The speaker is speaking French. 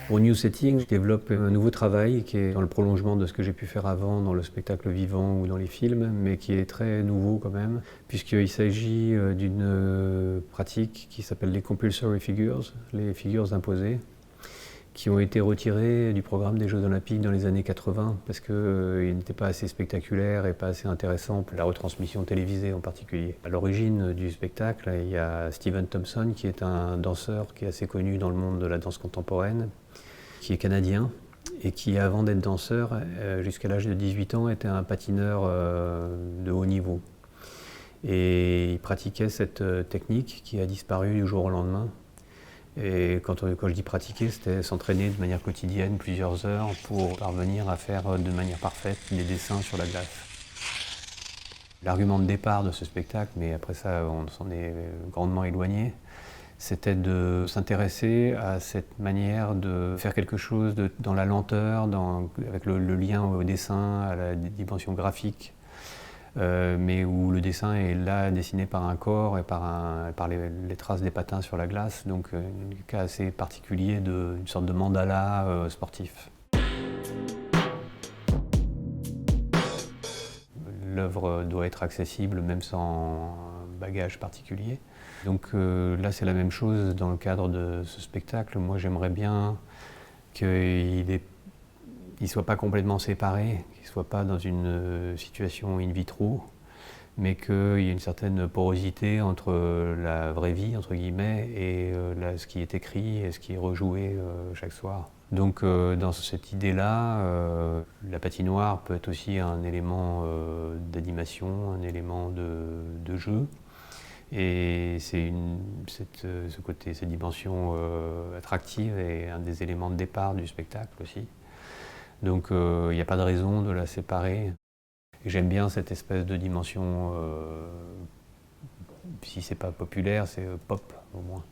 Pour New Setting, je développe un nouveau travail qui est dans le prolongement de ce que j'ai pu faire avant dans le spectacle vivant ou dans les films, mais qui est très nouveau quand même, puisqu'il s'agit d'une pratique qui s'appelle les compulsory figures, les figures imposées, qui ont été retirées du programme des Jeux Olympiques dans les années 80 parce qu'ils n'étaient pas assez spectaculaires et pas assez intéressants pour la retransmission télévisée en particulier. À l'origine du spectacle, il y a Stephen Thompson qui est un danseur qui est assez connu dans le monde de la danse contemporaine, qui est canadien et qui, avant d'être danseur, jusqu'à l'âge de 18 ans, était un patineur de haut niveau. Et il pratiquait cette technique qui a disparu du jour au lendemain. Et quand je dis pratiquer, c'était s'entraîner de manière quotidienne plusieurs heures pour parvenir à faire de manière parfaite des dessins sur la glace. L'argument de départ de ce spectacle, mais après ça on s'en est grandement éloigné, c'était de s'intéresser à cette manière de faire quelque chose dans la lenteur, avec le lien au dessin, à la dimension graphique, mais où le dessin est là dessiné par un corps et par les traces des patins sur la glace, donc un cas assez particulier d'une sorte de mandala sportif. L'œuvre doit être accessible même sans bagage particulier. Donc là c'est la même chose dans le cadre de ce spectacle. Moi j'aimerais bien qu'il ne soit pas complètement séparé, qu'il ne soit pas dans une situation in vitro, mais qu'il y ait une certaine porosité entre la vraie vie, entre guillemets, et ce qui est écrit et ce qui est rejoué chaque soir. Donc dans cette idée-là, la patinoire peut être aussi un élément d'animation, un élément de jeu. Et cette dimension attractive est un des éléments de départ du spectacle aussi. Donc il n'y a pas de raison de la séparer. Et j'aime bien cette espèce de dimension, si c'est pas populaire, c'est pop au moins.